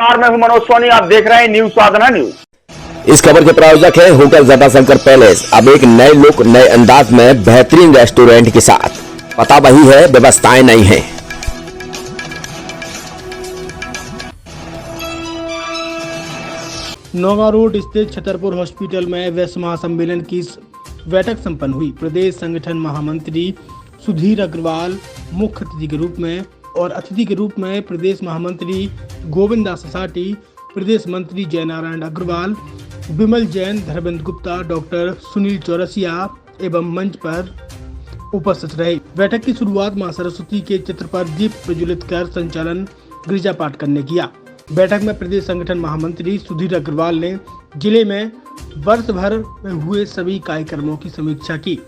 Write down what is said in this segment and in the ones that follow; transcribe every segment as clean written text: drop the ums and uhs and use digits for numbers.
मैं हूं मनोज सोनी, आप देख रहे हैं न्यूज साधना न्यूज। इस खबर के प्रायोजक है होटल जटाशंकर पैलेस। अब एक नए लुक, नए अंदाज में बेहतरीन रेस्टोरेंट के साथ। पता वही है, व्यवस्थाएं नहीं है। नौगांव रोड स्थित छतरपुर हॉस्पिटल में वैश्य महासम्मेलन की बैठक संपन्न हुई। प्रदेश संगठन महामंत्री सुधीर अग्रवाल मुख्य अतिथि के रूप में और अतिथि के रूप में प्रदेश महामंत्री गोविंद दास ससाटी, प्रदेश मंत्री जयनारायण अग्रवाल, विमल जैन, धर्मेंद्र गुप्ता, डॉक्टर सुनील चौरसिया एवं मंच पर उपस्थित रहे। बैठक की शुरुआत मां सरस्वती के चित्र पर दीप प्रज्वलित कर संचालन गिरिजा पाठ करने किया। बैठक में प्रदेश संगठन महामंत्री सुधीर अग्रवाल ने जिले में वर्ष भर में हुए सभी कार्यक्रमों की समीक्षा की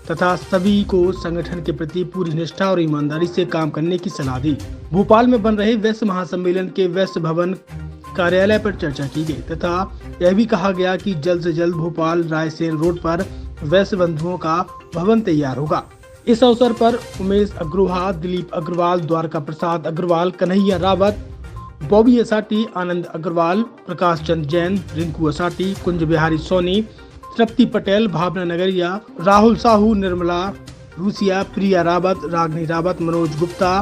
तथा सभी को संगठन के प्रति पूरी निष्ठा और ईमानदारी से काम करने की सलाह दी। भोपाल में बन रहे वैश्य महासम्मेलन के वैश्य भवन कार्यालय पर चर्चा की गई तथा यह भी कहा गया कि जल्द से जल्द भोपाल रायसेन रोड पर वैश्य बंधुओं का भवन तैयार होगा। इस अवसर पर उमेश अग्रोहा, दिलीप अग्रवाल, द्वारका प्रसाद अग्रवाल, कन्हैया रावत, बॉबी असाटी, आनंद अग्रवाल, प्रकाश चंद जैन, रिंकू असाटी, कुंज बिहारी सोनी, तृप्ति पटेल, भावना नगरिया, राहुल साहू, निर्मला रूसिया, प्रिया रावत, रागनी रावत, मनोज गुप्ता,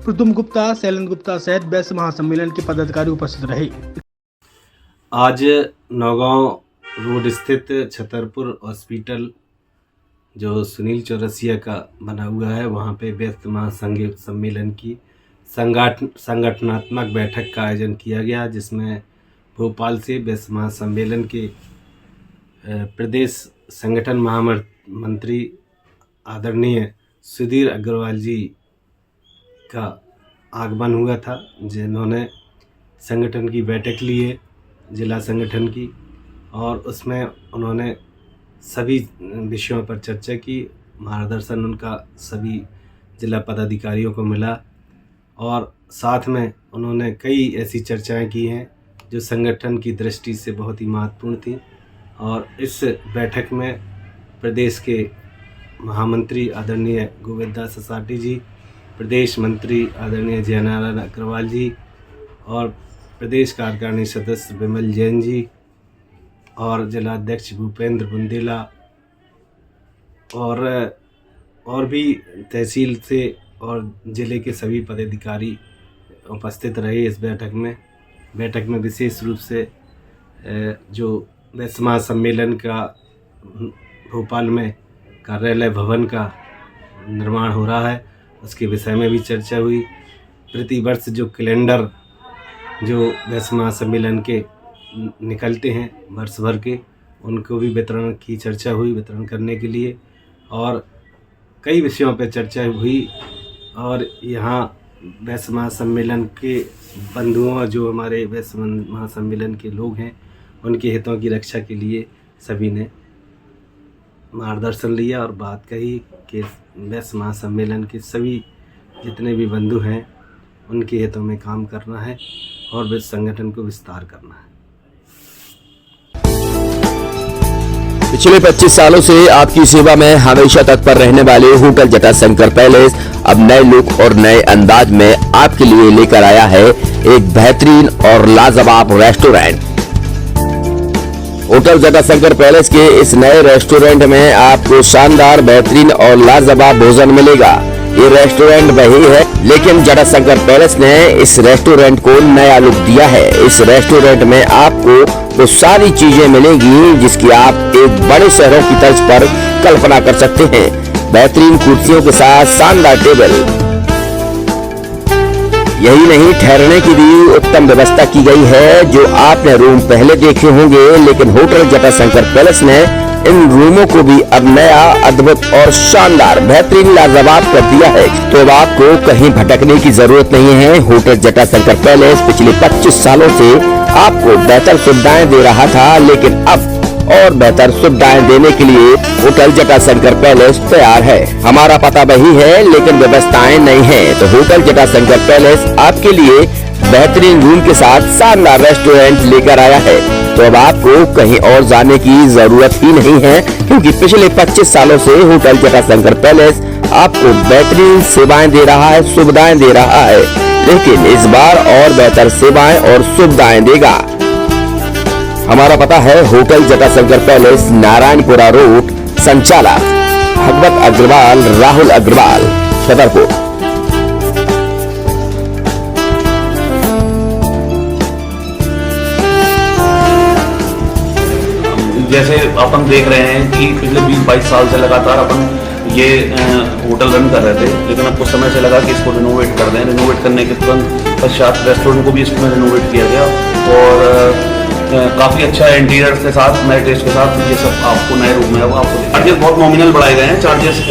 प्रतुम गुप्ता, शैलेंद्र गुप्ता सहित वैश्य महासम्मेलन के पदाधिकारी उपस्थित रहे। आज नौगांव रोड स्थित छतरपुर हॉस्पिटल जो सुनील चौरसिया का बना हुआ है, वहाँ पे वैश्य महासम्मेलन की संगठनात्मक बैठक का आयोजन किया गया, जिसमें भोपाल से वैश्य महासम्मेलन के प्रदेश संगठन महामंत्री आदरणीय सुधीर अग्रवाल जी का आगमन हुआ था, जिन्होंने संगठन की बैठक ली है, जिला संगठन की, और उसमें उन्होंने सभी विषयों पर चर्चा की। मार्गदर्शन उनका सभी जिला पदाधिकारियों को मिला और साथ में उन्होंने कई ऐसी चर्चाएं की हैं जो संगठन की दृष्टि से बहुत ही महत्वपूर्ण थी। और इस बैठक में प्रदेश के महामंत्री आदरणीय गोविंद दास ससाटी जी, प्रदेश मंत्री आदरणीय जयनारायण अग्रवाल जी और प्रदेश कार्यकारिणी सदस्य विमल जैन जी और जिलाध्यक्ष भूपेंद्र बुंदेला और भी तहसील से और ज़िले के सभी पदाधिकारी उपस्थित रहे इस बैठक में। बैठक में विशेष रूप से जो वैश्य महासम्मेलन का भोपाल में कार्यालय भवन का निर्माण हो रहा है, उसके विषय में भी चर्चा हुई। प्रतिवर्ष जो कैलेंडर जो वैश्य महासम्मेलन के निकलते हैं वर्ष भर के, उनको भी वितरण की चर्चा हुई, वितरण करने के लिए, और कई विषयों पर चर्चा हुई। और यहाँ वैश्य महासम्मेलन के बंधुओं, जो हमारे वैश्य महासम्मेलन के लोग हैं, उनके हितों की रक्षा के लिए सभी ने मार्गदर्शन लिया और बात कही कि वैश्य महासम्मेलन के सभी जितने भी बंधु हैं उनके हितों में काम करना है और वैश्य संगठन को विस्तार करना है। पिछले 25 सालों से आपकी सेवा में हमेशा तत्पर रहने वाले होटल जटाशंकर पैलेस अब नए लुक और नए अंदाज में आपके लिए लेकर आया है एक बेहतरीन और लाजवाब रेस्टोरेंट। होटल जटाशंकर पैलेस के इस नए रेस्टोरेंट में आपको शानदार, बेहतरीन और लाजवाब भोजन मिलेगा। ये रेस्टोरेंट वही है, लेकिन जटाशंकर पैलेस ने इस रेस्टोरेंट को नया लुक दिया है। इस रेस्टोरेंट में आपको वो सारी चीजें मिलेंगी जिसकी आप एक बड़े शहरों की तर्ज पर कल्पना कर सकते हैं। बेहतरीन कुर्सियों के साथ शानदार टेबल, यही नहीं, ठहरने की भी उत्तम व्यवस्था की गई है। जो आपने रूम पहले देखे होंगे, लेकिन होटल जटाशंकर पैलेस ने इन रूमों को भी अब नया, अद्भुत और शानदार, बेहतरीन, लाजवाब कर दिया है। तो अब आपको कहीं भटकने की जरूरत नहीं है। होटल जटाशंकर पैलेस पिछले 25 सालों से आपको बेहतर सुविधाएं दे रहा था, लेकिन अब और बेहतर सुविधाएं देने के लिए होटल जटाशंकर पैलेस तैयार है। हमारा पता वही है, लेकिन व्यवस्थाएं नहीं है। तो होटल जटाशंकर पैलेस आपके लिए बेहतरीन रूम के साथ शानदार रेस्टोरेंट लेकर आया है। तो अब आपको कहीं और जाने की जरूरत ही नहीं है, क्योंकि पिछले 25 सालों से होटल जटाशंकर पैलेस आपको बेहतरीन सेवाएं दे रहा है, सुविधाएं दे रहा है, लेकिन इस बार और बेहतर सेवाएं और सुविधाएं देगा। हमारा पता है hotel Jatashankar palace, Narayanpura road, संचालक भगवत अग्रवाल, राहुल अग्रवाल, छतरपुर। जैसे अपन देख रहे हैं कि पिछले 20-22 साल से लगातार अपन ये होटल रन कर रहे थे, लेकिन अब कुछ समय से लगा कि इसको रिनोवेट कर दें। रिनोवेट करने के तुरंत पश्चात रेस्टोरेंट को भी इसमें रिनोवेट किया गया और काफ़ी अच्छा इंटीरियर के साथ, नए टेस्ट के साथ ये सब आपको नए रूम में आपको चार्जेस बहुत नॉमिनल बढ़ाए गए हैं। चार्जेस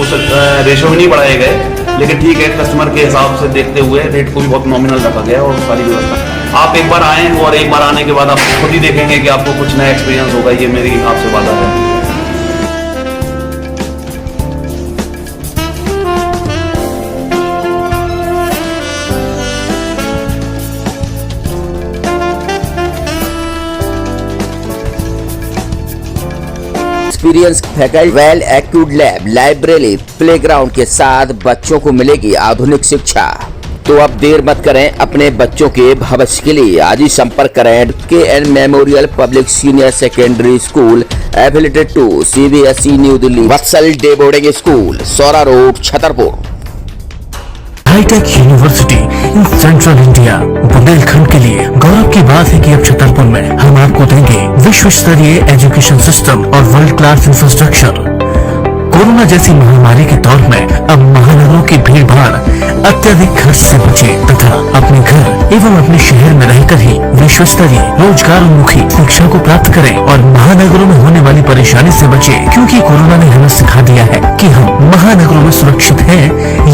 रेशो भी नहीं बढ़ाए गए, लेकिन ठीक है, कस्टमर के हिसाब से देखते हुए रेट को भी बहुत नॉमिनल रखा गया और सारी व्यवस्था। आप एक बार आएँ और एक बार आने के बाद आप खुद ही देखेंगे कि आपको कुछ नया एक्सपीरियंस होगा। ये मेरी आपसे वादा है। Experience faculty, well accrued lab, library, playground के साथ बच्चों को मिलेगी आधुनिक शिक्षा। तो अब देर मत करें, अपने बच्चों के भविष्य के लिए आज ही संपर्क करें KN memorial public senior secondary school, affiliated to CBSE New Delhi, Vatsal day boarding school, Saura road, Chhatarpur. Hitech university in central India, Bundelkhand के लिए गौरव की बात है कि अब छतरपुर में हम आपको देंगे विश्व स्तरीय एजुकेशन सिस्टम और वर्ल्ड क्लास इंफ्रास्ट्रक्चर। कोरोना जैसी महामारी के दौर में अब महानगरों की भीड़ भाड़, अत्यधिक खर्च से बचे तथा अपने घर एवं अपने शहर में रहकर ही विश्व स्तरीय रोजगार उन्मुखी शिक्षा को प्राप्त करें और महानगरों में होने वाली परेशानी से बचे, क्योंकि कोरोना ने हमें सिखा दिया है कि हम महानगरों में सुरक्षित हैं।